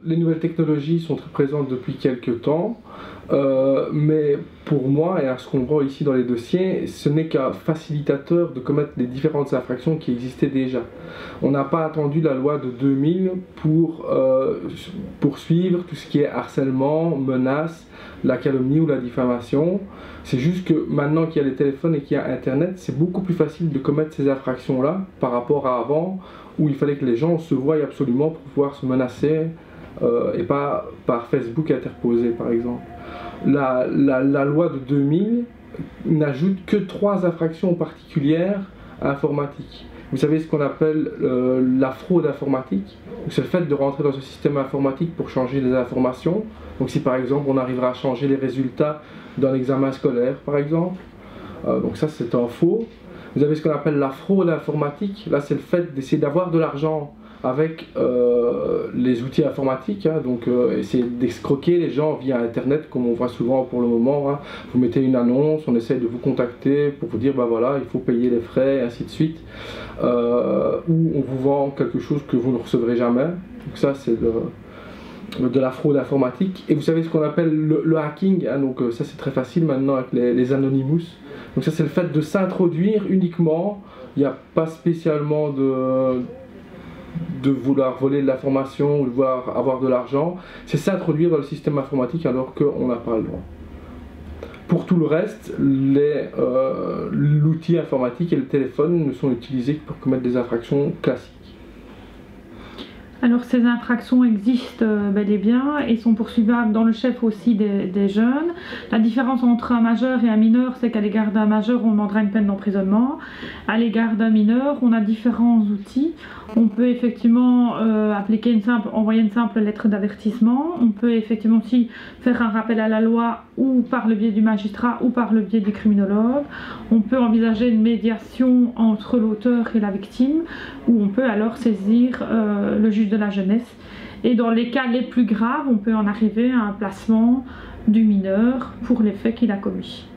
Les nouvelles technologies sont très présentes depuis quelques temps, mais pour moi, et à ce qu'on voit ici dans les dossiers, ce n'est qu'un facilitateur de commettre les différentes infractions qui existaient déjà. On n'a pas attendu la loi de 2000 pour poursuivre tout ce qui est harcèlement, menace, la calomnie ou la diffamation. C'est juste que maintenant qu'il y a les téléphones et qu'il y a Internet, c'est beaucoup plus facile de commettre ces infractions-là par rapport à avant, où il fallait que les gens se voient absolument pour pouvoir se menacer, et pas par Facebook interposé par exemple. La loi de 2000 n'ajoute que 3 infractions particulières à informatique. Vous savez ce qu'on appelle la fraude informatique. C'est le fait de rentrer dans un système informatique pour changer les informations. Donc si par exemple on arrivera à changer les résultats d'un examen scolaire par exemple, donc ça c'est un faux. Vous avez ce qu'on appelle la fraude informatique. Là c'est le fait d'essayer d'avoir de l'argent avec les outils informatiques, hein, donc essayer d'escroquer les gens via Internet, comme on voit souvent pour le moment. Hein. Vous mettez une annonce, on essaie de vous contacter pour vous dire, bah voilà, il faut payer les frais, et ainsi de suite. Ou on vous vend quelque chose que vous ne recevrez jamais. Donc ça, c'est de la fraude informatique. Et vous savez ce qu'on appelle le hacking, hein, donc ça c'est très facile maintenant avec les Anonymous. Donc ça c'est le fait de s'introduire uniquement, il n'y a pas spécialement de vouloir voler de l'information ou de vouloir avoir de l'argent, c'est s'introduire dans le système informatique alors qu'on n'a pas le droit. Pour tout le reste, l'outil informatique et le téléphone ne sont utilisés que pour commettre des infractions classiques. Alors ces infractions existent bel et bien et sont poursuivables dans le chef aussi des jeunes. La différence entre un majeur et un mineur, c'est qu'à l'égard d'un majeur, on demandera une peine d'emprisonnement. À l'égard d'un mineur, on a différents outils. On peut effectivement envoyer une simple lettre d'avertissement. On peut effectivement aussi faire un rappel à la loi ou par le biais du magistrat ou par le biais du criminologue. On peut envisager une médiation entre l'auteur et la victime, ou on peut alors saisir le juge de la jeunesse. Et dans les cas les plus graves, on peut en arriver à un placement du mineur pour les faits qu'il a commis.